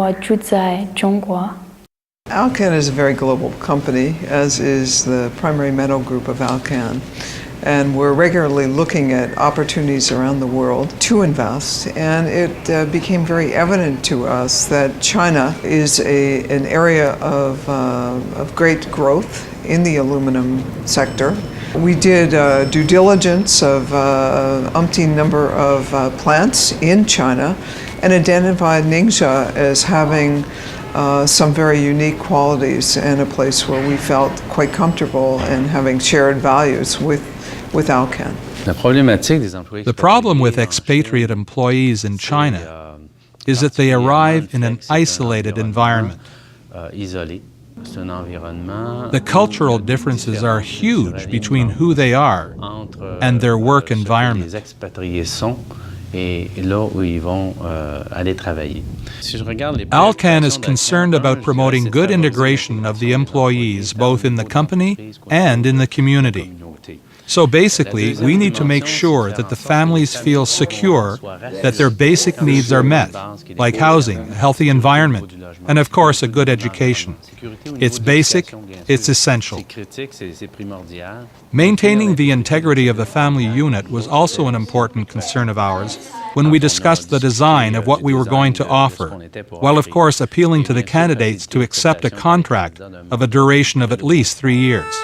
我住在中国。 Alcan is a very global company, as is the primary metal group of Alcan. And we're regularly looking at opportunities around the world to invest. And it became very evident to us that China is an area of great growth in the aluminum sector. We did due diligence of umpteen number of plants in China and identified Ningxia as having some very unique qualities and a place where we felt quite comfortable in having shared values with Alcan. The problem with expatriate employees in China is that they arrive in an isolated environment. The cultural differences are huge between who they are and their work environment. Alcan is concerned about promoting good integration of the employees both in the company and in the community. So basically, we need to make sure that the families feel secure that their basic needs are met, like housing, a healthy environment, and of course a good education. It's basic, it's essential. Maintaining the integrity of the family unit was also an important concern of ours when we discussed the design of what we were going to offer, while of course appealing to the candidates to accept a contract of a duration of at least 3 years.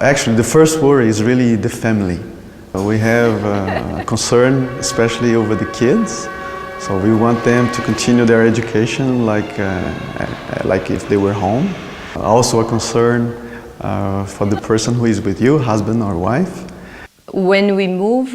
Actually, the first worry is really the family. We have a concern, especially over the kids. So we want them to continue their education like if they were home. Also a concern for the person who is with you, husband or wife. When we move,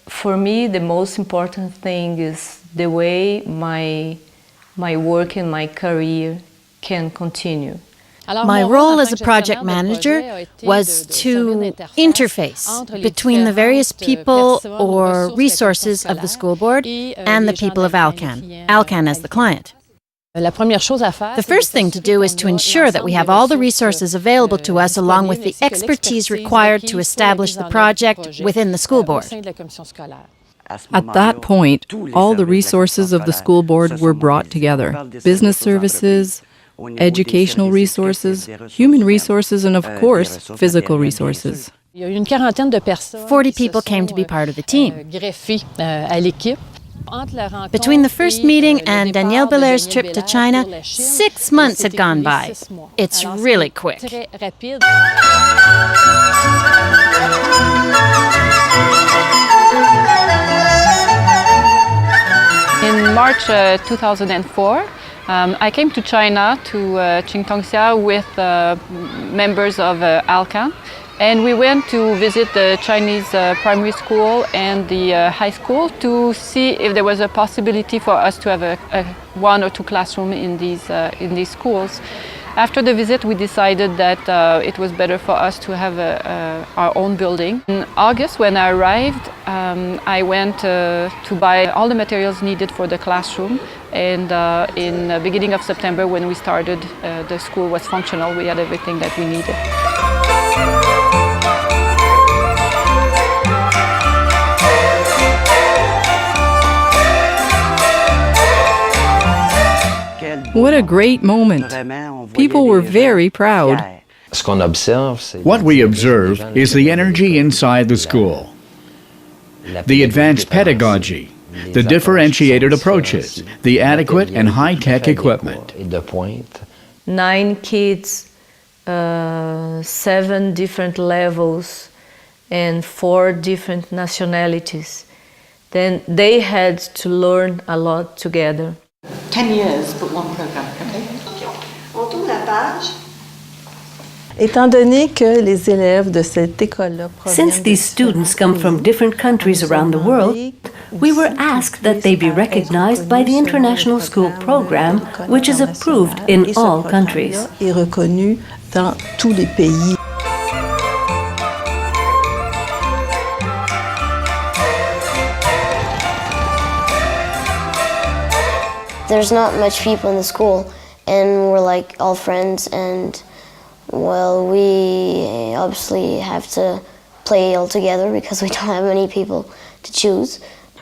for me, the most important thing is the way my work and my career can continue. My role as a project manager was to interface between the various people or resources of the school board and the people of Alcan, Alcan as the client. The first thing to do is to ensure that we have all the resources available to us along with the expertise required to establish the project within the school board. At that point, all the resources of the school board were brought together. Business services, educational resources, human resources, and of course, physical resources. 40 people came to be part of the team. Between the first meeting and Danielle Belaire's trip to China, 6 months had gone by. It's really quick. In March 2004, I came to China, to Qingtongxia, with members of Alcan, and we went to visit the Chinese primary school and the high school to see if there was a possibility for us to have a 1 or 2 classrooms in these schools. After the visit, we decided that it was better for us to have our own building. In August, when I arrived, I went to buy all the materials needed for the classroom. And in the beginning of September, when we started, the school was functional. We had everything that we needed. What a great moment. People were very proud. What we observe is the energy inside the school, the advanced pedagogy, the differentiated approaches, the adequate and high-tech equipment. 9 kids, 7 different levels, and 4 different nationalities. Then they had to learn a lot together. 10 years, but one program, okay? On tourne la page. Since these students come from different countries around the world, we were asked that they be recognized by the International School Program, which is approved in all countries. there's not much people in the school, and we're like all friends, and well, we obviously have to play all together because we don't have many people to choose.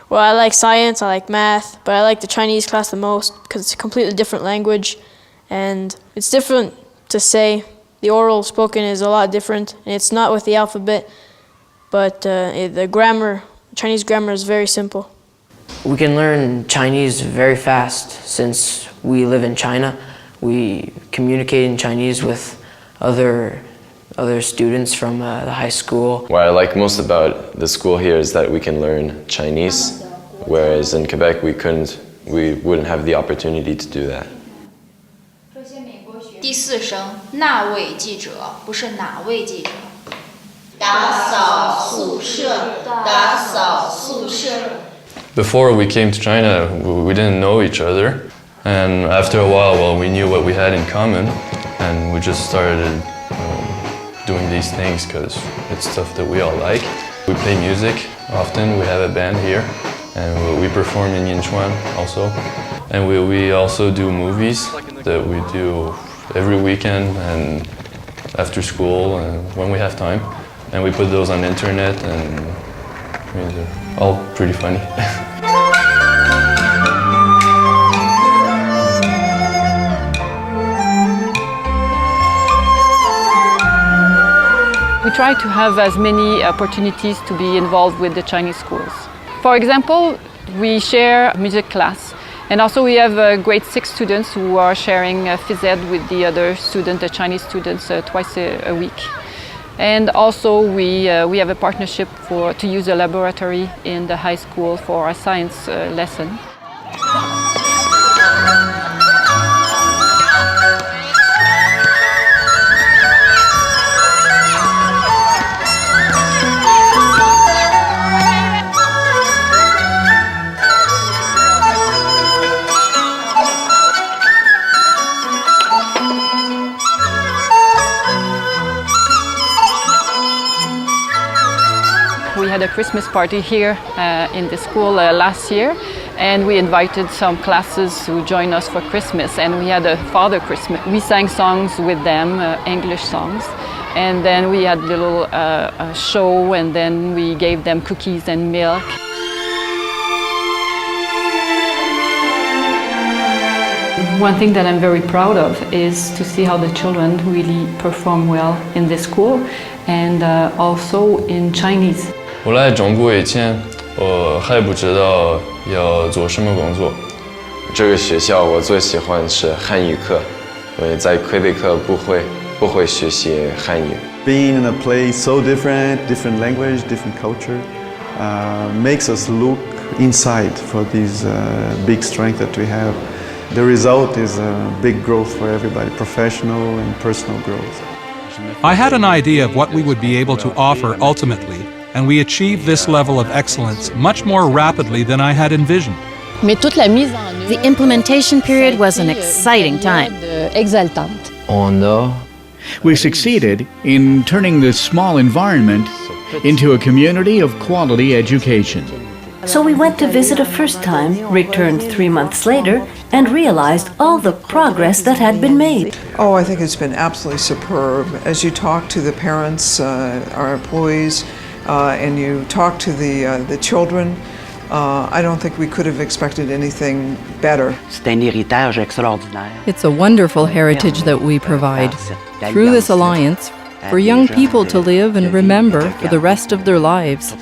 Well, I like science, I like math, but I like the Chinese class the most because it's a completely different language, and it's different to say. The oral spoken is a lot different, and it's not with the alphabet, but the grammar, Chinese grammar is very simple. We can learn Chinese very fast since we live in China. We communicate in Chinese with other students from the high school. What I like most about the school here is that we can learn Chinese, whereas in Quebec we wouldn't have the opportunity to do that. 第四声那位记者不是哪位记者。打扫宿舍，打扫宿舍。 Before we came to China, we didn't know each other, and after a while, well, we knew what we had in common, and we just started doing these things because it's stuff that we all like. We play music often. We have a band here, and we perform in Yinchuan also, and we also do movies that we do every weekend and after school and when we have time, and we put those on the internet, and they're all pretty funny. We try to have as many opportunities to be involved with the Chinese schools. For example, we share music class, and also we have grade 6 students who are sharing phys ed with the other students, the Chinese students, twice a week. And also we have a partnership to use a laboratory in the high school for a science lesson. We had a Christmas party here in the school last year, and we invited some classes to join us for Christmas, and we had a Father Christmas. We sang songs with them, English songs, and then we had a little show, and then we gave them cookies and milk. One thing that I'm very proud of is to see how the children really perform well in this school, and also in Chinese. 我来中国以前，我还不知道要做什么工作。这个学校我最喜欢是汉语课，因为在魁北克不会学习汉语。Being in a place so different language, different culture, makes us look inside for this big strength that we have. The result is a big growth for everybody, professional and personal growth. I had an idea of what we would be able to offer ultimately, and we achieved this level of excellence much more rapidly than I had envisioned. The implementation period was an exciting time. We succeeded in turning this small environment into a community of quality education. So we went to visit a first time, returned 3 months later, and realized all the progress that had been made. Oh, I think it's been absolutely superb. As you talk to the parents, our employees, and you talk to the children, I don't think we could have expected anything better. It's a wonderful heritage that we provide. Through this alliance, for young people to live and remember for the rest of their lives.